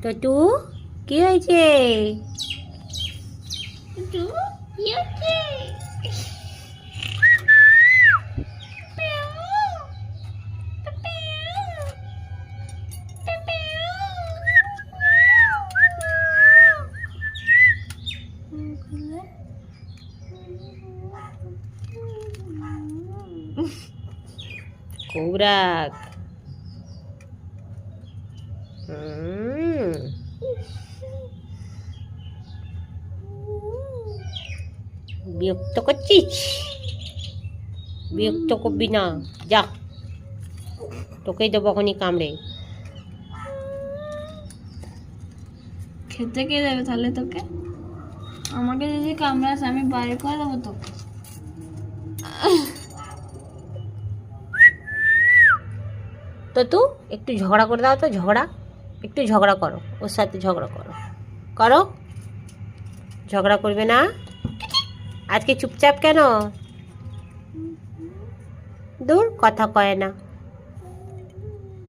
টটু কি হয়েছে? খুব রাগ। বিরক্ত করছিস? বিরক্ত করবি না, যা, তোকেই দেবো এখনই কামড়ে। খেতে কে দেবে তাহলে তোকে? আমাকে যদি কামড়াস আমি বাইরে করে দেবো তোকে। তো তু একটু ঝগড়া করে দাও তো, ঝগড়া, একটু ঝগড়া করো, ওর সাথে ঝগড়া করো, করো। ঝগড়া করবে না? আজকে চুপচাপ কেন? দূর, কথা কয় না।